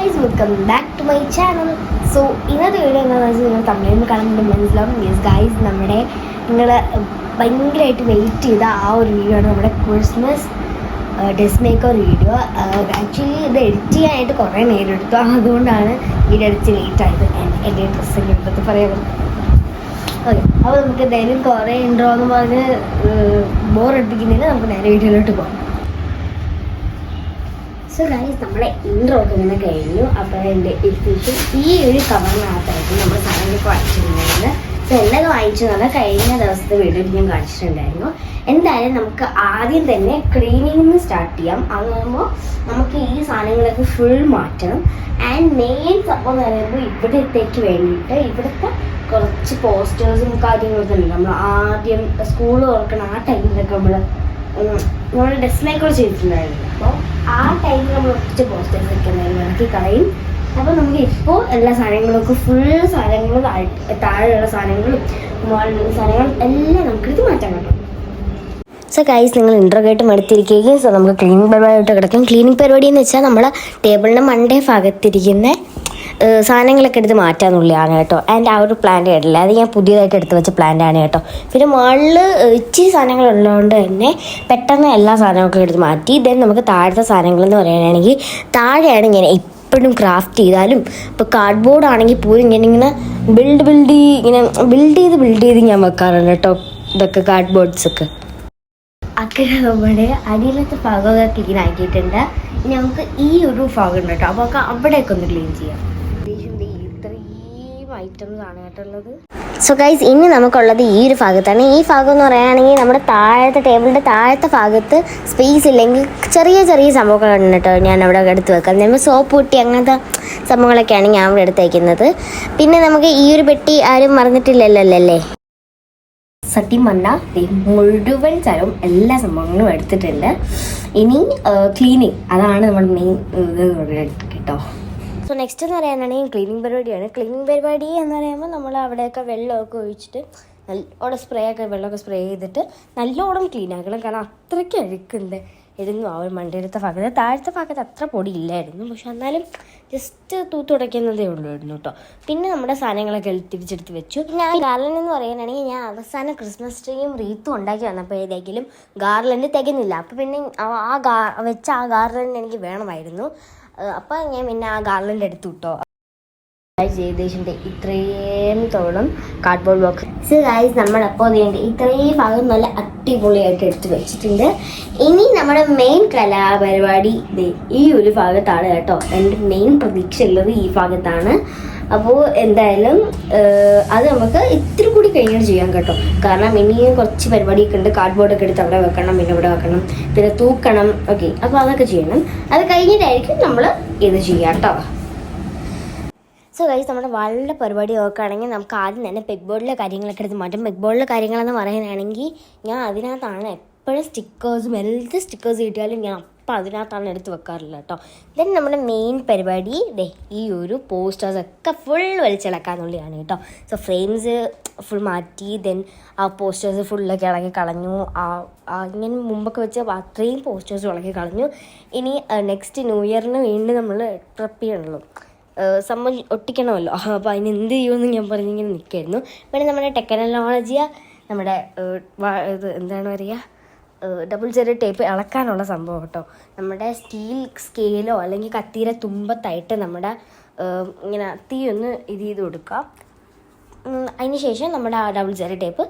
Guys, welcome back to my channel. So ഇന്നത്തെ video എന്താണെന്ന് വെച്ചാൽ നിങ്ങൾ തമിഴിൽ കാണുമ്പോൾ മനസ്സിലാവും. യെസ് ഗൈസ്, നമ്മുടെ നിങ്ങൾ ഭയങ്കരമായിട്ട് വെയിറ്റ് ചെയ്ത ആ ഒരു വീഡിയോ ആണ് നമ്മുടെ Christmas dress maker video. Actually ഇത് എഡിറ്റ് ചെയ്യാനായിട്ട് കുറേ നേരം എടുത്തു, അതുകൊണ്ടാണ് വീഡിയോ എഡിറ്റ് ലേറ്റ് ആയത്. എൻ്റെ ഡ്രസ്സൊക്കെ എടുത്തിട്ട് പറയാൻ ഓക്കെ. അപ്പോൾ നമുക്ക് എന്തായാലും കുറേ ഉണ്ടോ എന്ന് പറഞ്ഞ് ബോർ അടിപ്പിക്കുന്നില്ല, നമുക്ക് നേരെ വീഡിയോയിലോട്ട് പോകാം. സോ ഗൈസ്, നമ്മുടെ ഇൻട്രോ ഒക്കെ ഇങ്ങനെ കഴിഞ്ഞു. അപ്പോൾ എൻ്റെ എക്സിബിഷൻ ഈ ഒരു കവറിനകത്തായിരുന്നു നമ്മൾ സാധനങ്ങളൊക്കെ വാങ്ങിച്ചിട്ടുണ്ടായിരുന്നത്. സോ എന്തൊക്കെ വാങ്ങിച്ചെന്നുള്ള കഴിഞ്ഞ ദിവസത്തെ വീഡിയോയിൽ ഞാൻ കാണിച്ചിട്ടുണ്ടായിരുന്നു. എന്തായാലും നമുക്ക് ആദ്യം തന്നെ ക്ലീനിങ്ങിൽ സ്റ്റാർട്ട് ചെയ്യാം. അതാകുമ്പോൾ നമുക്ക് ഈ സാധനങ്ങളൊക്കെ ഫുൾ മാറ്റണം. ആൻഡ് മെയിൻ സംഭവം എന്ന് പറയുമ്പോൾ ഇവിടത്തേക്ക് വേണ്ടിയിട്ട് ഇവിടുത്തെ കുറച്ച് പോസ്റ്റേഴ്സും കാര്യങ്ങളൊക്കെ ഉണ്ട്. നമ്മൾ ആദ്യം സ്കൂൾ തുറക്കണം ആ ടൈമിലൊക്കെ നമ്മൾ ഡ്രസ് മേക്കർ ചെയ്തിട്ടുണ്ടായിരുന്നു. അപ്പോൾ ആ ടൈമിൽ നമ്മൾ ഒറ്റ പോസ്റ്റേഴ്സ് ഒക്കെ ഇറക്കി കളയും. അപ്പോൾ നമുക്ക് ഇപ്പോൾ എല്ലാ സാധനങ്ങളൊക്കെ ഫുൾ സാധനങ്ങളും താഴെയുള്ള സാധനങ്ങളും മുകളിലുള്ള സാധനങ്ങളും എല്ലാം നമുക്കിത് മാറ്റാൻ പറ്റും. സോ ഗൈസ്, നിങ്ങൾ ഇൻട്രോഗേറ്റ് എടുത്തിരിക്കുകയും സോ നമുക്ക് ക്ലീനിങ് പരിപാടിയായിട്ട് കിടക്കും. ക്ലീനിങ് പരിപാടി എന്ന് വെച്ചാൽ നമ്മൾ ടേബിളിൻ്റെ മണ്ടേ ഭാഗത്തിരിക്കുന്ന സാധനങ്ങളൊക്കെ എടുത്ത് മാറ്റാന്നുള്ളതാണ് കേട്ടോ. ആൻഡ് ആ ഒരു പ്ലാന്റ് കേട്ടില്ല, അത് ഞാൻ പുതിയതായിട്ട് എടുത്ത് വെച്ച പ്ലാന്റാണ് കേട്ടോ. പിന്നെ മുകളിൽ ഇച്ചിരി സാധനങ്ങൾ ഉള്ളതുകൊണ്ട് തന്നെ പെട്ടെന്ന് എല്ലാ സാധനങ്ങളൊക്കെ എടുത്ത് മാറ്റി. ദെൻ നമുക്ക് താഴത്തെ സാധനങ്ങളെന്ന് പറയുകയാണെങ്കിൽ താഴെയാണ് ഇങ്ങനെ എപ്പോഴും ക്രാഫ്റ്റ് ചെയ്താലും ഇപ്പോൾ കാർഡ്ബോർഡ് ആണെങ്കിൽ പോലും ഞാനിങ്ങനെ ബിൽഡ് ചെയ്ത് ഞാൻ വെക്കാറുണ്ട് കേട്ടോ. ഇതൊക്കെ കാർഡ്ബോർഡ്സൊക്കെ അങ്ങനെ നമ്മുടെ അടിയിലത്തെ ഭാഗമൊക്കെ ക്ലീൻ ആക്കിയിട്ടുണ്ട്. ഇനി നമുക്ക് ഈ ഒരു ഭാഗം ഉണ്ട് കേട്ടോ, അപ്പോൾ അവിടെയൊക്കെ ഒന്ന് ക്ലീൻ ചെയ്യാം. ഇത്രയും ഐറ്റംസ് ആണ് കേട്ടുള്ളത്. സോ ഗൈസ്, ഇനി നമുക്കുള്ളത് ഈ ഒരു ഭാഗത്താണ്. ഈ ഭാഗം എന്ന് പറയുകയാണെങ്കിൽ നമ്മുടെ താഴത്തെ ടേബിളിൻ്റെ താഴത്തെ ഭാഗത്ത് സ്പേസ് ഇല്ലെങ്കിൽ ചെറിയ ചെറിയ സംഭവങ്ങളുണ്ട് കേട്ടോ. ഞാൻ അവിടെ എടുത്ത് വെക്കാം. നമ്മൾ സോപ്പ് പൊട്ടി അങ്ങനത്തെ സംഭവങ്ങളൊക്കെയാണ് ഞാൻ അവിടെ എടുത്ത് വയ്ക്കുന്നത്. പിന്നെ നമുക്ക് ഈ ഒരു പെട്ടി ആരും മറന്നിട്ടില്ലല്ലോ അല്ലേ? സത്യം പറഞ്ഞാൽ മുഴുവൻ സ്ഥലവും എല്ലാ സംഭവങ്ങളും എടുത്തിട്ടുണ്ട്. ഇനി ക്ലീനിങ്, അതാണ് നമ്മുടെ മെയിൻ ഇത് കേട്ടോ. സോ നെക്സ്റ്റ് എന്ന് പറയാനാണെങ്കിൽ ക്ലീനിങ് പരിപാടിയാണ്. ക്ലീനിങ് പരിപാടി എന്ന് പറയുമ്പോൾ നമ്മൾ അവിടെയൊക്കെ വെള്ളമൊക്കെ ഒഴിച്ചിട്ട് നല്ലോണം വെള്ളമൊക്കെ സ്പ്രേ ചെയ്തിട്ട് നല്ലോണം ക്ലീൻ ആക്കണം. കാരണം അത്രയ്ക്ക് ഇരുന്നു ആ ഒരു മണ്ടയിലത്തെ ഭാഗത്ത്. താഴത്തെ ഭാഗത്ത് അത്ര പൊടി ഇല്ലായിരുന്നു, പക്ഷെ എന്നാലും ജസ്റ്റ് തൂത്തുടയ്ക്കുന്നതേ ഉള്ളായിരുന്നു കേട്ടോ. പിന്നെ നമ്മുടെ സാധനങ്ങളൊക്കെ തിരിച്ചെടുത്ത് വെച്ചു. ഞാൻ ഗാർലൻഡ് എന്ന് പറയാനാണെങ്കിൽ ഞാൻ അവസാനം ക്രിസ്മസ് ട്രീയും റീത്തും ഉണ്ടാക്കി വന്നപ്പോഴേക്കും ഗാർലൻഡ് തികഞ്ഞില്ല. അപ്പോൾ പിന്നെ വെച്ച ആ ഗാർലൻഡ് എനിക്ക് വേണമായിരുന്നു. അപ്പോൾ ഞാൻ പിന്നെ ആ ഗാർലൻഡ് എടുത്തു കേട്ടോ. ജയദേശിൻ്റെ ഇത്രയും തോളം കാർഡ്ബോർഡ് ബോക്സ് ഗൈസ് നമ്മളപ്പോൾ വേണ്ടി ഇത്രയും ഭാഗം നല്ല അടിപൊളിയായിട്ട് എടുത്ത് വെച്ചിട്ടുണ്ട്. ഇനി നമ്മുടെ മെയിൻ കലാപരിപാടി ഈ ഒരു ഭാഗത്താണ് കേട്ടോ. എൻ്റെ മെയിൻ പ്രതീക്ഷ ഉള്ളത് ഈ ഭാഗത്താണ്. അപ്പോൾ എന്തായാലും അത് നമുക്ക് ഇത്തിരി കൂടി കഴിഞ്ഞിട്ട് ചെയ്യാം കേട്ടോ. കാരണം ഇനിയും കുറച്ച് പരിപാടിയൊക്കെ ഉണ്ട്. കാർഡ്ബോർഡൊക്കെ എടുത്ത് അവിടെ വെക്കണം, പിന്നെ ഇവിടെ വെക്കണം, പിന്നെ തൂക്കണം. ഓക്കെ, അപ്പോൾ അതൊക്കെ ചെയ്യണം. അത് കഴിഞ്ഞിട്ടായിരിക്കും നമ്മൾ ഇത് ചെയ്യാം കേട്ടോ. സോ ഗൈസ്, നമ്മുടെ വളരെ പരിപാടി നോക്കുകയാണെങ്കിൽ നമുക്ക് ആദ്യം തന്നെ പെഗ് ബോർഡിലെ കാര്യങ്ങളൊക്കെ എടുത്ത് മാറ്റും. പെഗ് ബോർഡിലെ കാര്യങ്ങളെന്ന് പറയാനാണെങ്കിൽ ഞാൻ അതിനകത്താണ് എപ്പോഴും എല്ലാ സ്റ്റിക്കേഴ്സ് കിട്ടിയാലും ഞാൻ അപ്പം അതിനകത്താണ് എടുത്ത് വെക്കാറില്ല കേട്ടോ. ദെൻ നമ്മുടെ മെയിൻ പരിപാടി ഈ ഒരു പോസ്റ്റേഴ്സൊക്കെ ഫുൾ വലിച്ചിളക്കാന്നുള്ളതാണ് കേട്ടോ. സോ ഫ്രെയിംസ് ഫുൾ മാറ്റി, ദെൻ ആ പോസ്റ്റേഴ്സ് ഫുള്ളൊക്കെ ഇളകി കളഞ്ഞു. ഇങ്ങനെ മുമ്പൊക്കെ വെച്ച് അത്രയും പോസ്റ്റേഴ്സ് ഇളകി കളഞ്ഞു. ഇനി നെക്സ്റ്റ് ന്യൂ ഇയറിന് വീണ്ടും നമ്മൾ ട്രിപ്പ് ചെയ്യണമല്ലോ, സംഭവം ഒട്ടിക്കണമല്ലോ. അപ്പോൾ അതിന് എന്ത് ചെയ്യുമെന്ന് ഞാൻ പറഞ്ഞിങ്ങനെ നിൽക്കായിരുന്നു. പിന്നെ നമ്മുടെ ടെക്നോളജിയ നമ്മുടെ ഇത് എന്താണ് പറയുക, ഡബിൾ ചെറിയ ടേപ്പ് ഇളക്കാനുള്ള സംഭവം കേട്ടോ. നമ്മുടെ സ്റ്റീൽ സ്കെയിലോ അല്ലെങ്കിൽ കത്തിയുടെ തുമ്പത്തായിട്ട് നമ്മുടെ ഇങ്ങനെ തീ ഒന്ന് ഇത് ചെയ്ത് കൊടുക്കുക. അതിന് ശേഷം നമ്മുടെ ആ ഡബിൾ ചെറിയ ടേപ്പ്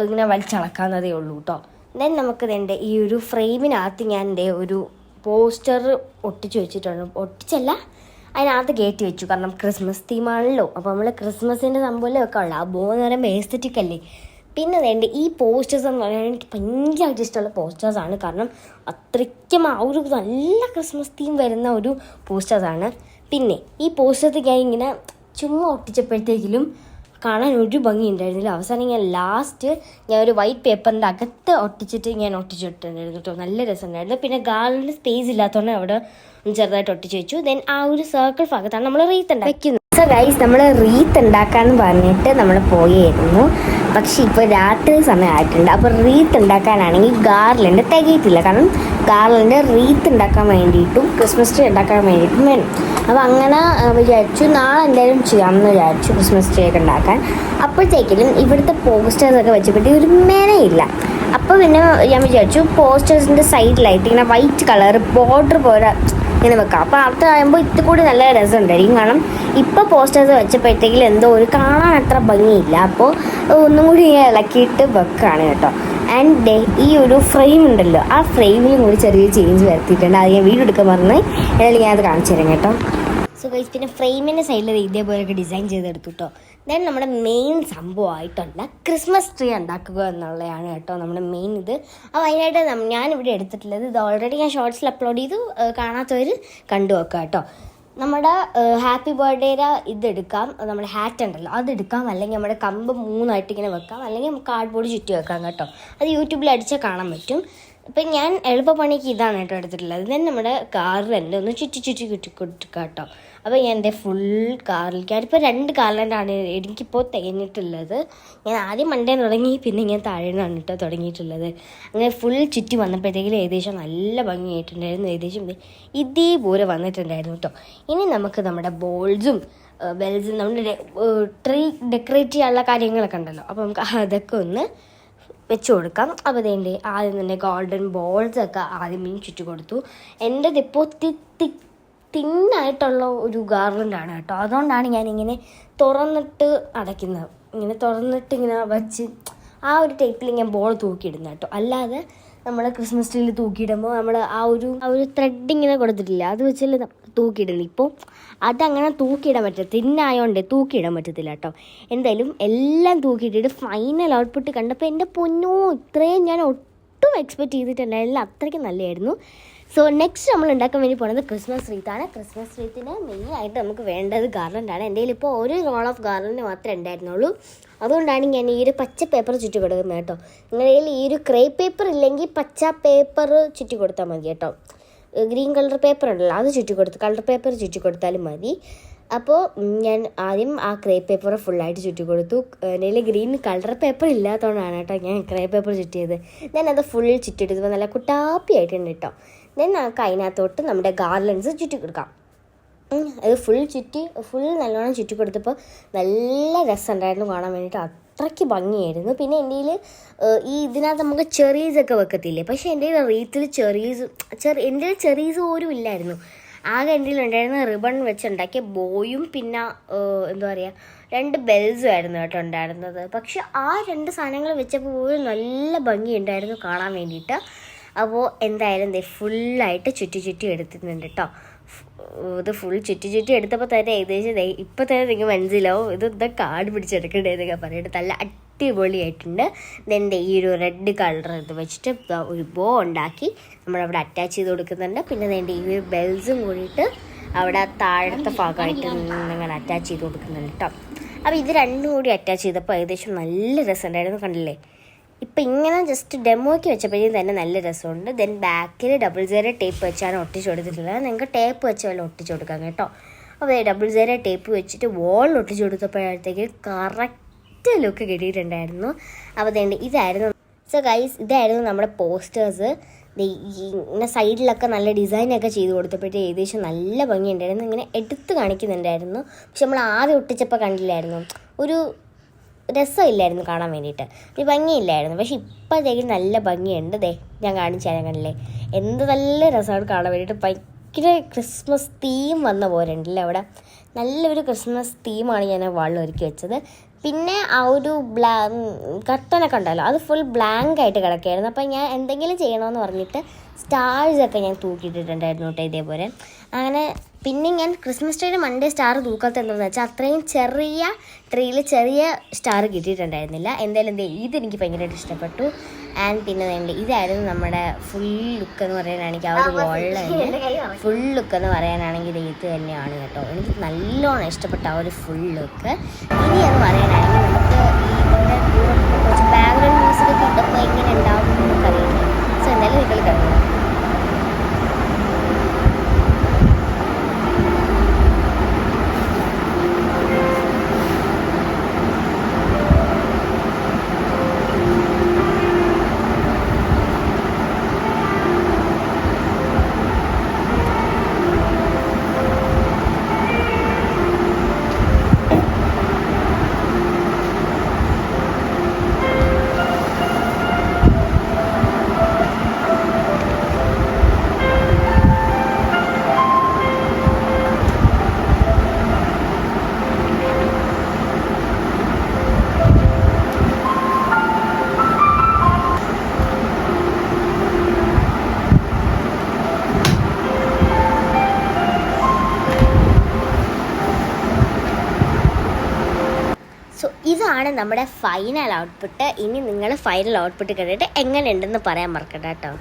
ഇങ്ങനെ വലിച്ചിളക്കാവുന്നതേ ഉള്ളൂ കേട്ടോ. ദെൻ നമുക്ക് എൻ്റെ ഈ ഒരു ഫ്രെയിമിനകത്ത് ഞാൻ എൻ്റെ ഒരു പോസ്റ്റർ ഒട്ടിച്ച് വെച്ചിട്ടുണ്ട്. ഒട്ടിച്ചല്ല, അതിനകത്ത് കയറ്റി വെച്ചു. കാരണം ക്രിസ്മസ് തീമാണല്ലോ. അപ്പോൾ നമ്മൾ ക്രിസ്മസിൻ്റെ സംഭവമല്ലേ ഒക്കെ ഉള്ളു. ആ ബോ എന്ന് പറയുമ്പോൾ എസ്തെറ്റിക് അല്ലേ. പിന്നെ വേണ്ട ഈ പോസ്റ്റേഴ്സ് എന്ന് പറയാൻ എനിക്ക് ഭയങ്കരമായിട്ട് ഇഷ്ടമുള്ള പോസ്റ്റേഴ്സാണ്. കാരണം അത്രയ്ക്കും ആ ഒരു നല്ല ക്രിസ്മസ് തീം വരുന്ന ഒരു പോസ്റ്റേഴ്സാണ്. പിന്നെ ഈ പോസ്റ്റേഴ്സ് ഞാൻ ഇങ്ങനെ ചുമ്മാ ഒട്ടിച്ചപ്പോഴത്തേക്കിലും കാണാൻ ഒരു ഭംഗി ഉണ്ടായിരുന്നില്ല. അവസാനം ഞാൻ ഒരു വൈറ്റ് പേപ്പറിൻ്റെ അകത്ത് ഒട്ടിച്ചിട്ടുണ്ടായിരുന്നു കേട്ടോ. നല്ല രസമുണ്ടായിരുന്നു. പിന്നെ ഗാർലൻഡ് സ്പേസ് ഇല്ലാത്തതുകൊണ്ട് അവിടെ ചെറുതായിട്ട് ഒട്ടിച്ച് വെച്ചു. ദെൻ ആ ഒരു സർക്കിൾ ഭാഗത്താണ് നമ്മൾ റീത്ത് വെക്കുന്നത്. സോ ഗൈസ് നമ്മൾ റീത്ത് ഉണ്ടാക്കാമെന്ന് പറഞ്ഞിട്ട് നമ്മൾ പോയായിരുന്നു. പക്ഷെ ഇപ്പോൾ രാത്രി സമയമായിട്ടുണ്ട്. അപ്പോൾ റീത്ത് ഉണ്ടാക്കാനാണെങ്കിൽ ഗാർലൻഡ് തികയിട്ടില്ല. കാരണം ഗാർലൻഡ് റീത്ത് ഉണ്ടാക്കാൻ വേണ്ടിയിട്ടും ക്രിസ്മസ് ട്രീ ഉണ്ടാക്കാൻ വേണ്ടിയിട്ടും വേണം. അപ്പോൾ അങ്ങനെ വിചാരിച്ചു നാളെ എന്തായാലും ചെയ്യാമെന്ന് വിചാരിച്ചു ക്രിസ്മസ് ട്രീ ഒക്കെ ഉണ്ടാക്കാൻ. അപ്പോഴത്തേക്കിലും ഇവിടുത്തെ പോസ്റ്റേഴ്സൊക്കെ വെച്ചപ്പോഴത്തേക്ക് ഒരു മെനയില്ല. അപ്പോൾ പിന്നെ ഞാൻ വിചാരിച്ചു പോസ്റ്റേഴ്സിൻ്റെ സൈഡിലായിട്ട് ഇങ്ങനെ വൈറ്റ് കളർ ബോർഡർ പോലെ ഇങ്ങനെ വെക്കാം. അപ്പോൾ അതാകുമ്പോൾ ഇത് കൂടി നല്ല രസമുണ്ടായിരിക്കും. കാരണം ഇപ്പോൾ പോസ്റ്റേഴ്സ് വെച്ചപ്പോഴത്തേക്കും എന്തോ ഒരു കാണാൻ അത്ര ഭംഗിയില്ല. അപ്പോൾ ഒന്നും കൂടി ഇളക്കിയിട്ട് വെക്കുകയാണ് കേട്ടോ. ആൻഡ് ഈ ഒരു ഫ്രെയിം ഉണ്ടല്ലോ, ആ ഫ്രെയിമിലും കൂടി ചെറിയ ചേഞ്ച് വരുത്തിയിട്ടുണ്ട്. അത് ഞാൻ വീഡിയോ എടുക്കാൻ പറഞ്ഞ് എന്നാലും ഞാനത് കാണിച്ചു തരാം കേട്ടോ. സോ ഗൈസ് പിന്നെ ഫ്രെയിമിൻ്റെ സൈഡിൽ ഇതേപോലെയൊക്കെ ഡിസൈൻ ചെയ്തെടുത്തു കേട്ടോ. ദെൻ നമ്മുടെ മെയിൻ സംഭവമായിട്ടുള്ള ക്രിസ്മസ് ട്രീ ഉണ്ടാക്കുക എന്നുള്ളതാണ് കേട്ടോ നമ്മുടെ മെയിൻ ഇത്. അപ്പോൾ അതിനായിട്ട് ഞാനിവിടെ എടുത്തിട്ടുള്ളത് ഇത് ഓൾറെഡി ഞാൻ ഷോർട്സിൽ അപ്ലോഡ് ചെയ്തു, കാണാത്തവർ കണ്ടു വെക്കുക കേട്ടോ. നമ്മുടെ ഹാപ്പി ബർത്ത്ഡേയുടെ ഇതെടുക്കാം, നമ്മുടെ ഹാറ്റ് ഉണ്ടല്ലോ അതെടുക്കാം, അല്ലെങ്കിൽ നമ്മുടെ കമ്പ് 3 ഇങ്ങനെ വെക്കാം, അല്ലെങ്കിൽ കാർഡ്ബോർഡ് ചുറ്റി വെക്കാം കേട്ടോ. അത് യൂട്യൂബിൽ അടിച്ചാൽ കാണാൻ പറ്റും. ഇപ്പം ഞാൻ എളുപ്പപ്പണിക്ക് ഇതാണ് കേട്ടോ എടുത്തിട്ടുള്ളത്. ദെൻ നമ്മുടെ കാറിലെല്ലാം ഒന്ന് ചുറ്റി കൊടുക്കുക കേട്ടോ. അപ്പോൾ ഞാൻ എൻ്റെ ഫുൾ കാറിലേക്ക് ഞാനിപ്പോൾ 2 കാറിലാണ് എനിക്കിപ്പോൾ തികഞ്ഞിട്ടുള്ളത്. ഞാൻ ആദ്യം മണ്ടേ തുടങ്ങി, പിന്നെ ഞാൻ താഴെ നിന്നാണ് കേട്ടോ തുടങ്ങിയിട്ടുള്ളത്. അങ്ങനെ ഫുൾ ചുറ്റി വന്നപ്പോഴത്തേക്കും ഏകദേശം നല്ല ഭംഗിയായിട്ടുണ്ടായിരുന്നു. ഏകദേശം ഇതേപോലെ വന്നിട്ടുണ്ടായിരുന്നു കേട്ടോ. ഇനി നമുക്ക് നമ്മുടെ ബോൾസും ബെൽസും നമ്മുടെ ട്രീ ഡെക്കറേറ്റ് ചെയ്യാനുള്ള കാര്യങ്ങളൊക്കെ ഉണ്ടല്ലോ, അപ്പോൾ നമുക്ക് അതൊക്കെ ഒന്ന് വെച്ച് കൊടുക്കാം. അപ്പോൾ ഇതിൻ്റെ ആദ്യം തന്നെ ഗോൾഡൻ ബോൾസൊക്കെ ആദ്യം ചുറ്റി കൊടുത്തു. എൻ്റെത് ഇപ്പോൾ തിന്നായിട്ടുള്ള ഒരു ഗാർലൻഡാണ് കേട്ടോ. അതുകൊണ്ടാണ് ഞാനിങ്ങനെ തുറന്നിട്ട് അടയ്ക്കുന്നത്. ഇങ്ങനെ തുറന്നിട്ട് ഇങ്ങനെ വച്ച് ആ ഒരു ടൈപ്പിൽ ഞാൻ ബോൾ തൂക്കിയിടുന്നത് കേട്ടോ. അല്ലാതെ നമ്മൾ ക്രിസ്മസ് ട്രീയിൽ തൂക്കിയിടുമ്പോൾ നമ്മൾ ആ ഒരു ത്രെഡ് ഇങ്ങനെ കൊടുത്തിട്ടില്ല, അത് വെച്ചല്ലേ തൂക്കിയിടുന്നത്. ഇപ്പോൾ അതങ്ങനെ തൂക്കിയിടാൻ പറ്റില്ല, തിന്നായതുകൊണ്ട് തൂക്കിയിടാൻ പറ്റത്തില്ല കേട്ടോ. എന്തായാലും എല്ലാം തൂക്കിയിട്ടിട്ട് ഫൈനൽ ഔട്ട്പുട്ട് കണ്ടപ്പോൾ എൻ്റെ പൊന്നോ ഇത്രയും ഞാൻ ഒട്ടും എക്സ്പെക്റ്റ് ചെയ്തിട്ടുണ്ടായില്ല, അത്രയ്ക്ക് നല്ലതായിരുന്നു. സോ നെക്സ്റ്റ് നമ്മൾ ഉണ്ടാക്കാൻ വേണ്ടി പോകുന്നത് ക്രിസ്മസ് റീത്താണ്. ക്രിസ്മസ് റീത്തിന് മെയിനായിട്ട് നമുക്ക് വേണ്ടത് ഗാർലൻഡാണ്. എൻ്റെ കയ്യിൽ ഇപ്പോൾ ഒരു റോൾ ഓഫ് ഗാർലൻഡ് മാത്രമേ ഉണ്ടായിരുന്നുള്ളൂ. അതുകൊണ്ടാണ് ഞാൻ ഈ ഒരു പച്ച പേപ്പർ ചുറ്റി കൊടുക്കുന്നത് കേട്ടോ. നിങ്ങളുടെ കയ്യിൽ ഈ ഒരു ക്രേ പേപ്പർ ഇല്ലെങ്കിൽ പച്ച പേപ്പർ ചുറ്റി കൊടുത്താൽ മതി കേട്ടോ. ഗ്രീൻ കളർ പേപ്പർ ഉണ്ടല്ലോ അത് ചുറ്റി കൊടുത്ത് കളർ പേപ്പർ ചുറ്റി കൊടുത്താലും മതി. അപ്പോൾ ഞാൻ ആദ്യം ആ ക്രേ പേപ്പർ ഫുള്ളായിട്ട് ചുറ്റി കൊടുത്തു. എൻ്റെ കയ്യിൽ ഗ്രീൻ കളർ പേപ്പർ ഇല്ലാത്തതുകൊണ്ടാണ് കേട്ടോ ഞാൻ ക്രേ പേപ്പർ ചുറ്റിയത്. ഞാൻ അത് ഫുൾ ചുറ്റിയെടുത്തപ്പോൾ നല്ല കുട്ടാപ്പി ആയിട്ടുണ്ട് കേട്ടോ. ദെൻ നമുക്ക് അതിനകത്തോട്ട് നമ്മുടെ ഗാർലൻഡ്സ് ചുറ്റി കൊടുക്കാം. അത് ഫുൾ നല്ലോണം ചുറ്റി കൊടുത്തപ്പോൾ നല്ല രസമുണ്ടായിരുന്നു കാണാൻ വേണ്ടിയിട്ട്, അത്രയ്ക്ക് ഭംഗിയായിരുന്നു. പിന്നെ എൻ്റെ കയ്യിൽ ഇതിനകത്ത് നമുക്ക് ചെറീസൊക്കെ വെക്കത്തില്ലേ, പക്ഷേ എൻ്റെ റീത്തിൽ എൻ്റെ ചെറീസ് പോലും ഇല്ലായിരുന്നു. ആകെ എൻ്റെ ഉണ്ടായിരുന്ന റിബൺ വെച്ചുണ്ടാക്കിയ ബോയും പിന്നെ എന്താ പറയുക 2 ബെൽസും ആയിരുന്നു കേട്ടോ ഉണ്ടായിരുന്നത്. പക്ഷെ ആ 2 സാധനങ്ങൾ വെച്ചപ്പോൾ പോലും നല്ല ഭംഗിയുണ്ടായിരുന്നു കാണാൻ വേണ്ടിയിട്ട്. അപ്പോൾ എന്തായാലും ഫുള്ളായിട്ട് ചുറ്റി എടുത്തിട്ടുണ്ട് കേട്ടോ. ഇത് ഫുൾ ചുറ്റി എടുത്തപ്പോൾ തന്നെ ഏകദേശം ഇപ്പോൾ തന്നെ നിങ്ങൾ മനസ്സിലാവും ഇത് കാർഡ് പിടിച്ചെടുക്കണ്ടേന്നൊക്കെ പറഞ്ഞിട്ട് നല്ല അടിപൊളിയായിട്ടുണ്ട്. ഇതെൻ്റെ ഈ ഒരു റെഡ് കളർ ഇത് വെച്ചിട്ട് ഒരു ബോ ഉണ്ടാക്കി നമ്മളവിടെ അറ്റാച്ച് ചെയ്ത് കൊടുക്കുന്നുണ്ട്. പിന്നെ എൻ്റെ ഈ ഒരു ബെൽസും കൂടിയിട്ട് അവിടെ താഴത്തെ ഭാഗമായിട്ട് നിങ്ങൾ അറ്റാച്ച് ചെയ്ത് കൊടുക്കുന്നുണ്ട് കേട്ടോ. അപ്പോൾ ഇത് രണ്ടും കൂടി അറ്റാച്ച് ചെയ്തപ്പോൾ ഏകദേശം നല്ല രസമുണ്ടായിരുന്നു, കണ്ടില്ലേ. ഇപ്പം ഇങ്ങനെ ജസ്റ്റ് ഡെമോയ്ക്ക് വെച്ചപ്പോഴേക്കും തന്നെ നല്ല രസമുണ്ട്. ദെൻ ബാക്കിൽ 00 ടേപ്പ് വെച്ചാണ് ഒട്ടിച്ച് കൊടുത്തിട്ടുള്ളത്. നിങ്ങൾക്ക് ടേപ്പ് വെച്ച് വല്ല ഒട്ടിച്ച് കൊടുക്കാം കേട്ടോ. അപ്പോൾ 00 ടേപ്പ് വെച്ചിട്ട് വോളിൽ ഒട്ടിച്ച് കൊടുത്തപ്പോഴത്തേക്ക് കറക്റ്റ് ലുക്ക് കിട്ടിയിട്ടുണ്ടായിരുന്നു. അപ്പോൾ ഇതായിരുന്നു. സോ ഗൈസ് ഇതായിരുന്നു നമ്മുടെ പോസ്റ്റേഴ്സ്. ഇങ്ങനെ സൈഡിലൊക്കെ നല്ല ഡിസൈനൊക്കെ ചെയ്ത് കൊടുത്തപ്പോഴത്തേക്ക് ഏകദേശം നല്ല ഭംഗിയുണ്ടായിരുന്നു. ഇങ്ങനെ എടുത്ത് കാണിക്കുന്നുണ്ടായിരുന്നു. പക്ഷെ നമ്മൾ ആദ്യം ഒട്ടിച്ചപ്പോൾ കണ്ടില്ലായിരുന്നു, ഒരു രസമില്ലായിരുന്നു കാണാൻ വേണ്ടിയിട്ട്, ഒരു ഭംഗിയില്ലായിരുന്നു. പക്ഷെ ഇപ്പോഴത്തേക്കും നല്ല ഭംഗിയുണ്ട്. ഞാൻ കാണിച്ചു തരാൻ കണ്ടില്ലേ, എന്ത് നല്ല രസമാണ് കാണാൻ വേണ്ടിയിട്ട്. ഭയങ്കര ക്രിസ്മസ് തീം വന്ന പോലെ ഉണ്ടല്ലേ അവിടെ. നല്ലൊരു ക്രിസ്മസ് തീമാണ് ഞാൻ വാളിൽ ഒരുക്കി വെച്ചത്. പിന്നെ ആ ഒരു കർട്ടനൊക്കെ ഉണ്ടല്ലോ അത് ഫുൾ ബ്ലാങ്ക് ആയിട്ട് കിടക്കുകയായിരുന്നു. അപ്പോൾ ഞാൻ എന്തെങ്കിലും ചെയ്യണമെന്ന് പറഞ്ഞിട്ട് സ്റ്റാർസൊക്കെ ഞാൻ തൂക്കിയിട്ടിട്ടുണ്ടായിരുന്നു കേട്ടോ ഇതേപോലെ. അങ്ങനെ പിന്നെ ഞാൻ ക്രിസ്മസ് ട്രീയുടെ മൺഡേ സ്റ്റാർ തൂക്കാത്ത എന്താണെന്ന് വെച്ചാൽ അത്രയും ചെറിയ ട്രീയിൽ ചെറിയ സ്റ്റാർ കിട്ടിയിട്ടുണ്ടായിരുന്നില്ല. എന്തായാലും ഇതെനിക്ക് ഭയങ്കരമായിട്ട് ഇഷ്ടപ്പെട്ടു. ആൻഡ് പിന്നെ ഇതായിരുന്നു നമ്മുടെ ഫുൾ ലുക്ക് എന്ന് പറയാനാണെങ്കിൽ ആ ഒരു വോളിൽ തന്നെ ഫുൾ ലുക്ക് എന്ന് പറയാനാണെങ്കിൽ ഇത് തന്നെയാണ് കേട്ടോ. എനിക്ക് നല്ലോണം ഇഷ്ടപ്പെട്ട ആ ഒരു ഫുൾ ലുക്ക്. ഇനി എന്ന് പറയാനാണെങ്കിൽ നമുക്ക് ഇതിൻ്റെ കുറച്ച് ബാക്ക്ഗ്രൗണ്ട് മ്യൂസിക് കിട്ടുമ്പോൾ എങ്ങനെ ഉണ്ടാവും നമുക്കറിയില്ല. സോ എന്തായാലും നിങ്ങൾ കണ്ടു. ഇതാണ് നമ്മുടെ ഫൈനൽ ഔട്ട്പുട്ട്. ഇനി നിങ്ങൾ ഫൈനൽ ഔട്ട്പുട്ട് കണ്ടിട്ട് എങ്ങനെയുണ്ടെന്ന് പറയാൻ മറക്കണ്ട കേട്ടോ.